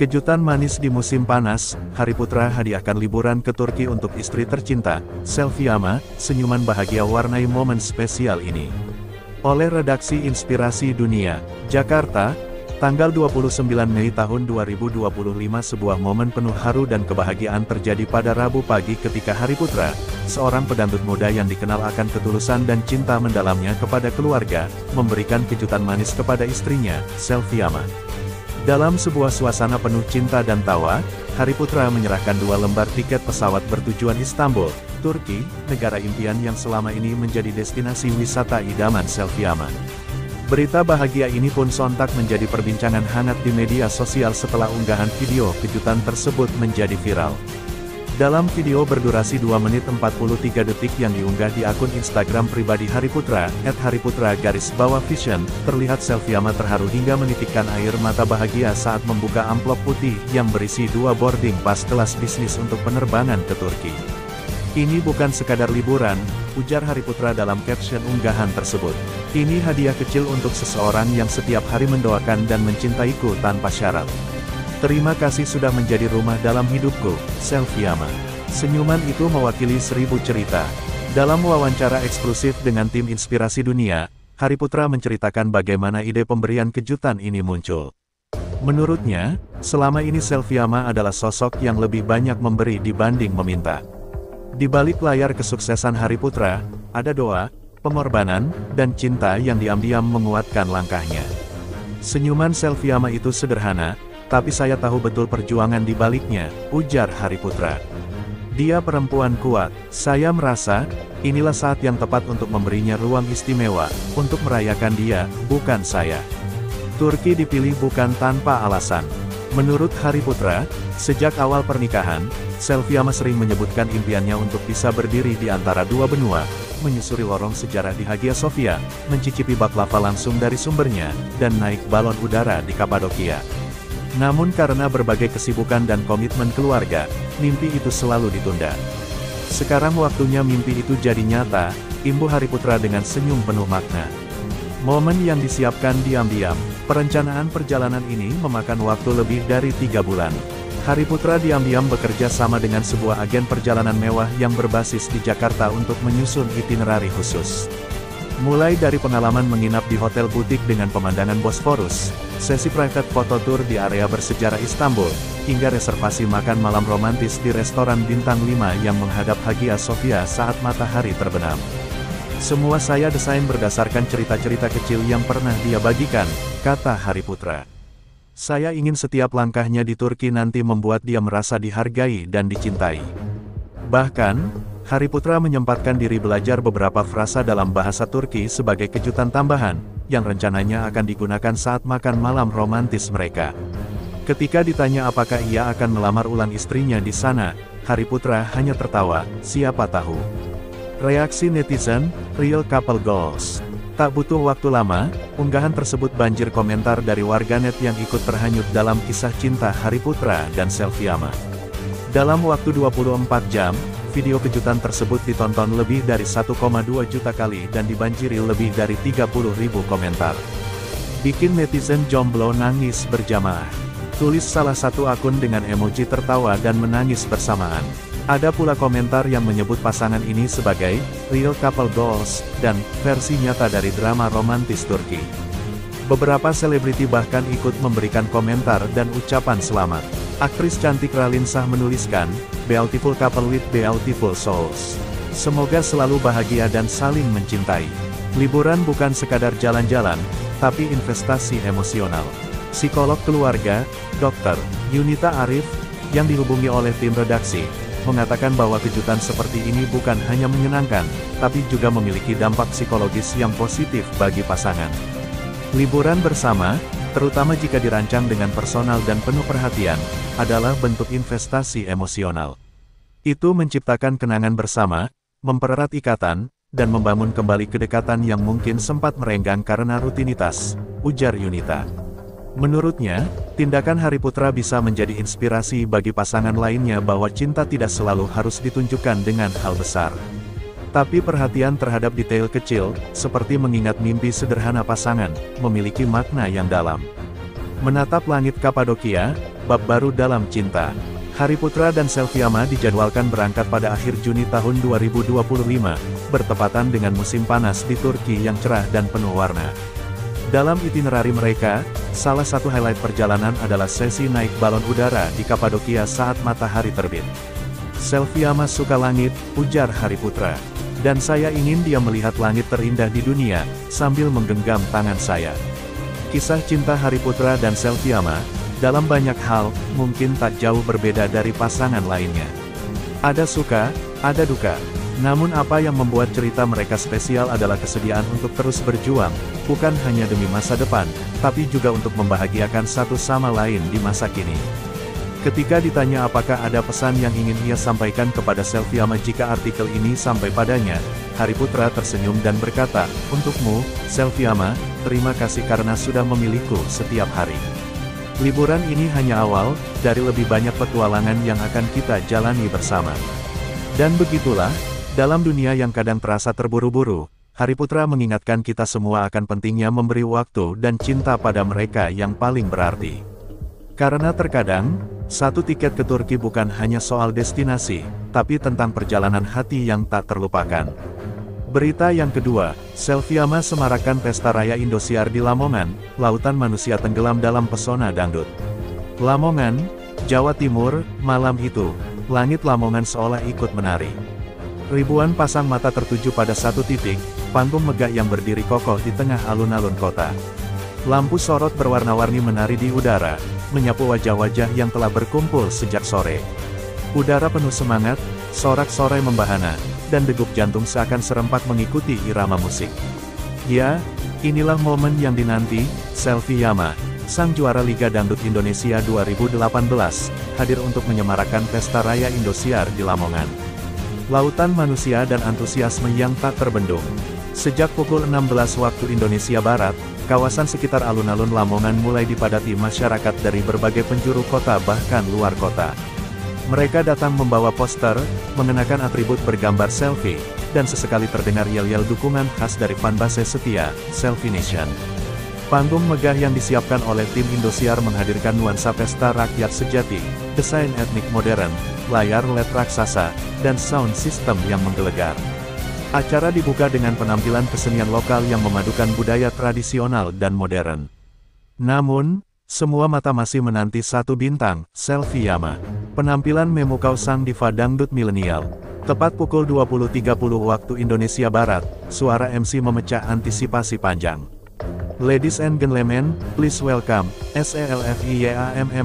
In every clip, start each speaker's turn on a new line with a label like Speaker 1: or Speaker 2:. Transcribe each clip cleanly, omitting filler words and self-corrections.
Speaker 1: Kejutan manis di musim panas, Hari Putra hadiahkan liburan ke Turki untuk istri tercinta, Selviama, senyuman bahagia warnai momen spesial ini. Oleh Redaksi Inspirasi Dunia, Jakarta, tanggal 29 Mei tahun 2025 sebuah momen penuh haru dan kebahagiaan terjadi pada Rabu pagi ketika Hari Putra, seorang pedangdut muda yang dikenal akan ketulusan dan cinta mendalamnya kepada keluarga, memberikan kejutan manis kepada istrinya, Selviama. Dalam sebuah suasana penuh cinta dan tawa, Hari Putra menyerahkan 2 lembar tiket pesawat bertujuan Istanbul, Turki, negara impian yang selama ini menjadi destinasi wisata idaman Selviama. Berita bahagia ini pun sontak menjadi perbincangan hangat di media sosial setelah unggahan video kejutan tersebut menjadi viral. Dalam video berdurasi 2 menit 43 detik yang diunggah di akun Instagram pribadi Hari Putra, @hariputra_vision, terlihat Selviama terharu hingga menitikkan air mata bahagia saat membuka amplop putih yang berisi 2 boarding pass kelas bisnis untuk penerbangan ke Turki. "Ini bukan sekadar liburan," ujar Hari Putra dalam caption unggahan tersebut. "Ini hadiah kecil untuk seseorang yang setiap hari mendoakan dan mencintaiku tanpa syarat. Terima kasih sudah menjadi rumah dalam hidupku, Selviama." Senyuman itu mewakili 1000 cerita. Dalam wawancara eksklusif dengan tim Inspirasi Dunia, Hari Putra menceritakan bagaimana ide pemberian kejutan ini muncul. Menurutnya, selama ini Selviama adalah sosok yang lebih banyak memberi dibanding meminta. Di balik layar kesuksesan Hari Putra, ada doa, pengorbanan, dan cinta yang diam-diam menguatkan langkahnya. "Senyuman Selviama itu sederhana, tapi saya tahu betul perjuangan di baliknya," ujar Hari Putra. "Dia perempuan kuat. Saya merasa, inilah saat yang tepat untuk memberinya ruang istimewa, untuk merayakan dia, bukan saya." Turki dipilih bukan tanpa alasan. Menurut Hari Putra, sejak awal pernikahan, Selviama sering menyebutkan impiannya untuk bisa berdiri di antara 2 benua, menyusuri lorong sejarah di Hagia Sophia, mencicipi baklava langsung dari sumbernya, dan naik balon udara di Kapadokia. Namun karena berbagai kesibukan dan komitmen keluarga, mimpi itu selalu ditunda. "Sekarang waktunya mimpi itu jadi nyata," imbuh Hari Putra dengan senyum penuh makna. Momen yang disiapkan diam-diam. Perencanaan perjalanan ini memakan waktu lebih dari 3 bulan. Hari Putra diam-diam bekerja sama dengan sebuah agen perjalanan mewah yang berbasis di Jakarta untuk menyusun itinerari khusus. Mulai dari pengalaman menginap di hotel butik dengan pemandangan Bosphorus, sesi private photo tour di area bersejarah Istanbul, hingga reservasi makan malam romantis di restoran bintang 5 yang menghadap Hagia Sophia saat matahari terbenam. "Semua saya desain berdasarkan cerita-cerita kecil yang pernah dia bagikan," kata Hari Putra. "Saya ingin setiap langkahnya di Turki nanti membuat dia merasa dihargai dan dicintai." Bahkan, Hari Putra menyempatkan diri belajar beberapa frasa dalam bahasa Turki sebagai kejutan tambahan, yang rencananya akan digunakan saat makan malam romantis mereka. Ketika ditanya apakah ia akan melamar ulang istrinya di sana, Hari Putra hanya tertawa, "Siapa tahu." Reaksi netizen, "Real couple goals." Tak butuh waktu lama, unggahan tersebut banjir komentar dari warganet yang ikut terhanyut dalam kisah cinta Hari Putra dan Selviama. Dalam waktu 24 jam, video kejutan tersebut ditonton lebih dari 1,2 juta kali dan dibanjiri lebih dari 30.000 komentar. "Bikin netizen jomblo nangis berjamaah," tulis salah satu akun dengan emoji tertawa dan menangis bersamaan. Ada pula komentar yang menyebut pasangan ini sebagai real couple goals dan versi nyata dari drama romantis Turki. Beberapa selebriti bahkan ikut memberikan komentar dan ucapan selamat. Aktris cantik Raline Shah menuliskan, "Beautiful couple with beautiful souls. Semoga selalu bahagia dan saling mencintai. Liburan bukan sekadar jalan-jalan, tapi investasi emosional." Psikolog keluarga, Dr. Yunita Arif, yang dihubungi oleh tim redaksi, mengatakan bahwa kejutan seperti ini bukan hanya menyenangkan, tapi juga memiliki dampak psikologis yang positif bagi pasangan. Liburan bersama, terutama jika dirancang dengan personal dan penuh perhatian, adalah bentuk investasi emosional. Itu menciptakan kenangan bersama, mempererat ikatan, dan membangun kembali kedekatan yang mungkin sempat merenggang karena rutinitas, ujar Yunita. Menurutnya, tindakan Hari Putra bisa menjadi inspirasi bagi pasangan lainnya bahwa cinta tidak selalu harus ditunjukkan dengan hal besar. Tapi perhatian terhadap detail kecil, seperti mengingat mimpi sederhana pasangan, memiliki makna yang dalam. Menatap Langit Kapadokia, bab baru dalam cinta. Hariputra dan Selviama dijadwalkan berangkat pada akhir Juni tahun 2025, bertepatan dengan musim panas di Turki yang cerah dan penuh warna. Dalam itinerari mereka, salah satu highlight perjalanan adalah sesi naik balon udara di Kapadokia saat matahari terbit. Selviama suka langit, ujar Hariputra. Dan saya ingin dia melihat langit terindah di dunia, sambil menggenggam tangan saya. Kisah cinta Hariputra dan Selviama, dalam banyak hal, mungkin tak jauh berbeda dari pasangan lainnya. Ada suka, ada duka. Namun apa yang membuat cerita mereka spesial adalah kesediaan untuk terus berjuang, bukan hanya demi masa depan, tapi juga untuk membahagiakan satu sama lain di masa kini. Ketika ditanya apakah ada pesan yang ingin ia sampaikan kepada Selviama jika artikel ini sampai padanya, Hariputra tersenyum dan berkata, "Untukmu, Selviama, terima kasih karena sudah memilihku setiap hari. Liburan ini hanya awal, dari lebih banyak petualangan yang akan kita jalani bersama." Dan begitulah, dalam dunia yang kadang terasa terburu-buru, Hariputra mengingatkan kita semua akan pentingnya memberi waktu dan cinta pada mereka yang paling berarti. Karena terkadang, satu tiket ke Turki bukan hanya soal destinasi, tapi tentang perjalanan hati yang tak terlupakan. Berita yang kedua, Selviama semarakan Pesta Raya Indosiar di Lamongan, lautan manusia tenggelam dalam pesona dangdut. Lamongan, Jawa Timur, malam itu, langit Lamongan seolah ikut menari. Ribuan pasang mata tertuju pada satu titik, panggung megah yang berdiri kokoh di tengah alun-alun kota. Lampu sorot berwarna-warni menari di udara, menyapu wajah-wajah yang telah berkumpul sejak sore. Udara penuh semangat, sorak-sorai membahana, dan degup jantung seakan serempak mengikuti irama musik. Ya, inilah momen yang dinanti, Selviama, sang juara Liga Dangdut Indonesia 2018, hadir untuk menyemarakan Pesta Raya Indosiar di Lamongan. Lautan manusia dan antusiasme yang tak terbendung. Sejak pukul 16 waktu Indonesia Barat, kawasan sekitar alun-alun Lamongan mulai dipadati masyarakat dari berbagai penjuru kota bahkan luar kota. Mereka datang membawa poster, mengenakan atribut bergambar selfie, dan sesekali terdengar yel-yel dukungan khas dari fanbase setia, Selfie Nation. Panggung megah yang disiapkan oleh tim Indosiar menghadirkan nuansa pesta rakyat sejati, desain etnik modern, layar LED raksasa, dan sound system yang menggelegar. Acara dibuka dengan penampilan kesenian lokal yang memadukan budaya tradisional dan modern. Namun, semua mata masih menanti satu bintang, Selviama. Penampilan memukau sang diva dangdut milenial. Tepat pukul 20.30 waktu Indonesia Barat, suara MC memecah antisipasi panjang. "Ladies and gentlemen, please welcome, Selviama."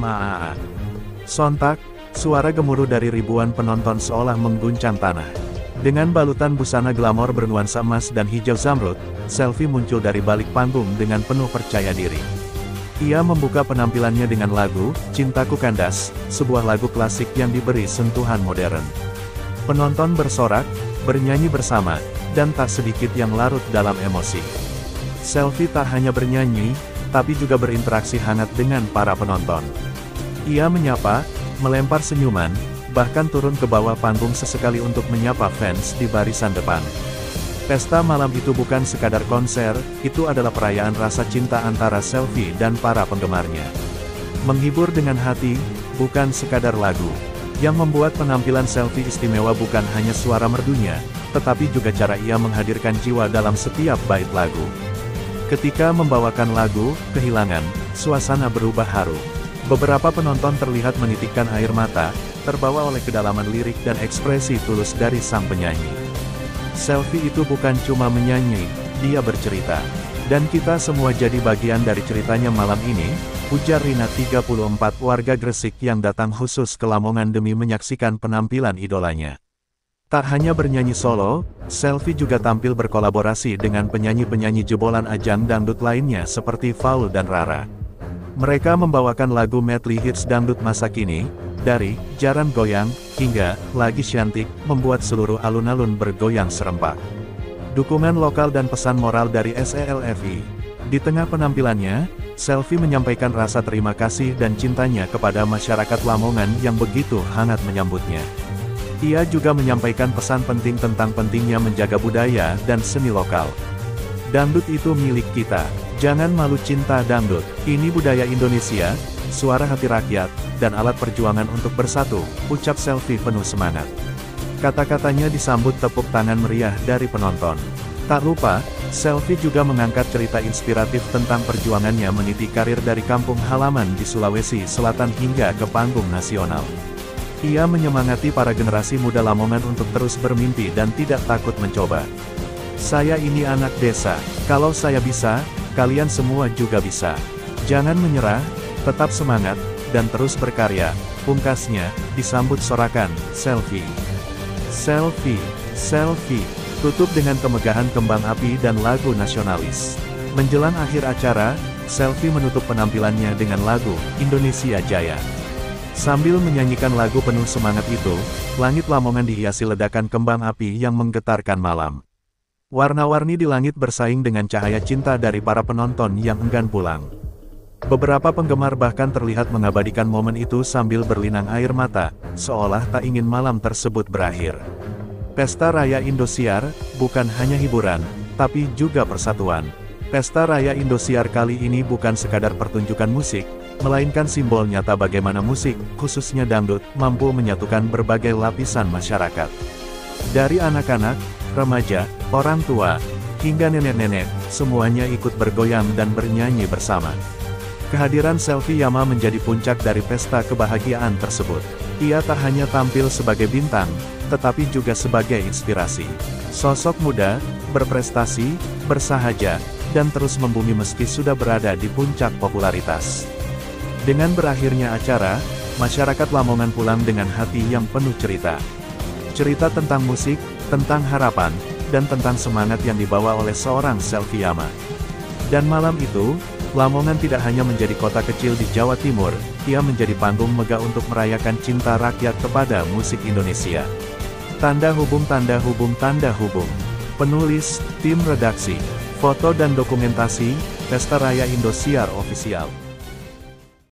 Speaker 1: Sontak, suara gemuruh dari ribuan penonton seolah mengguncang tanah. Dengan balutan busana glamor bernuansa emas dan hijau zamrud, Selvi muncul dari balik panggung dengan penuh percaya diri. Ia membuka penampilannya dengan lagu, Cintaku Kandas, sebuah lagu klasik yang diberi sentuhan modern. Penonton bersorak, bernyanyi bersama, dan tak sedikit yang larut dalam emosi. Selvi tak hanya bernyanyi, tapi juga berinteraksi hangat dengan para penonton. Ia menyapa, melempar senyuman, bahkan turun ke bawah panggung sesekali untuk menyapa fans di barisan depan. Pesta malam itu bukan sekadar konser, itu adalah perayaan rasa cinta antara Selvi dan para penggemarnya. Menghibur dengan hati, bukan sekadar lagu. Yang membuat penampilan Selvi istimewa bukan hanya suara merdunya, tetapi juga cara ia menghadirkan jiwa dalam setiap bait lagu. Ketika membawakan lagu, Kehilangan, suasana berubah haru. Beberapa penonton terlihat menitikkan air mata, terbawa oleh kedalaman lirik dan ekspresi tulus dari sang penyanyi. Selvi itu bukan cuma menyanyi, dia bercerita. Dan kita semua jadi bagian dari ceritanya malam ini, ujar Rina 34 warga Gresik yang datang khusus ke Lamongan demi menyaksikan penampilan idolanya. Tak hanya bernyanyi solo, Selvi juga tampil berkolaborasi dengan penyanyi-penyanyi jebolan ajang dangdut lainnya seperti Faul dan Rara. Mereka membawakan lagu medley hits dangdut masa kini, dari Jaran Goyang hingga Lagi Cantik, membuat seluruh alun-alun bergoyang serempak. Dukungan lokal dan pesan moral dari SELFI. Di tengah penampilannya, Selvi menyampaikan rasa terima kasih dan cintanya kepada masyarakat Lamongan yang begitu hangat menyambutnya. Ia juga menyampaikan pesan penting tentang pentingnya menjaga budaya dan seni lokal. Dangdut itu milik kita, Jangan malu cinta dangdut, ini budaya Indonesia, suara hati rakyat, dan alat perjuangan untuk bersatu, ucap Selfie penuh semangat. Kata-katanya disambut tepuk tangan meriah dari penonton. Tak lupa, Selfie juga mengangkat cerita inspiratif tentang perjuangannya meniti karir dari kampung halaman di Sulawesi Selatan hingga ke panggung nasional. Ia menyemangati para generasi muda Lamongan untuk terus bermimpi dan tidak takut mencoba. Saya ini anak desa, kalau saya bisa, kalian semua juga bisa. Jangan menyerah, tetap semangat, dan terus berkarya, pungkasnya, disambut sorakan, Selfie. Selfie, Selfie, tutup dengan kemegahan kembang api dan lagu nasionalis. Menjelang akhir acara, Selfie menutup penampilannya dengan lagu, Indonesia Jaya. Sambil menyanyikan lagu penuh semangat itu, langit Lamongan dihiasi ledakan kembang api yang menggetarkan malam. Warna-warni di langit bersaing dengan cahaya cinta dari para penonton yang enggan pulang. Beberapa penggemar bahkan terlihat mengabadikan momen itu sambil berlinang air mata, seolah tak ingin malam tersebut berakhir. Pesta Raya Indosiar, bukan hanya hiburan, tapi juga persatuan. Pesta Raya Indosiar kali ini bukan sekadar pertunjukan musik, melainkan simbol nyata bagaimana musik, khususnya dangdut, mampu menyatukan berbagai lapisan masyarakat. Dari anak-anak, remaja, orang tua, hingga nenek-nenek, semuanya ikut bergoyang dan bernyanyi bersama. Kehadiran Selfie Yama menjadi puncak dari pesta kebahagiaan tersebut. Ia tak hanya tampil sebagai bintang, tetapi juga sebagai inspirasi. Sosok muda, berprestasi, bersahaja, dan terus membumi meski sudah berada di puncak popularitas. Dengan berakhirnya acara, masyarakat Lamongan pulang dengan hati yang penuh cerita. Cerita tentang musik, tentang harapan, dan tentang semangat yang dibawa oleh seorang Selfie Yama. Dan malam itu, Lamongan tidak hanya menjadi kota kecil di Jawa Timur, ia menjadi panggung megah untuk merayakan cinta rakyat kepada musik Indonesia. Tanda hubung, tanda hubung, tanda hubung. Penulis, tim redaksi, foto dan dokumentasi, Pesta Raya Indosiar Official.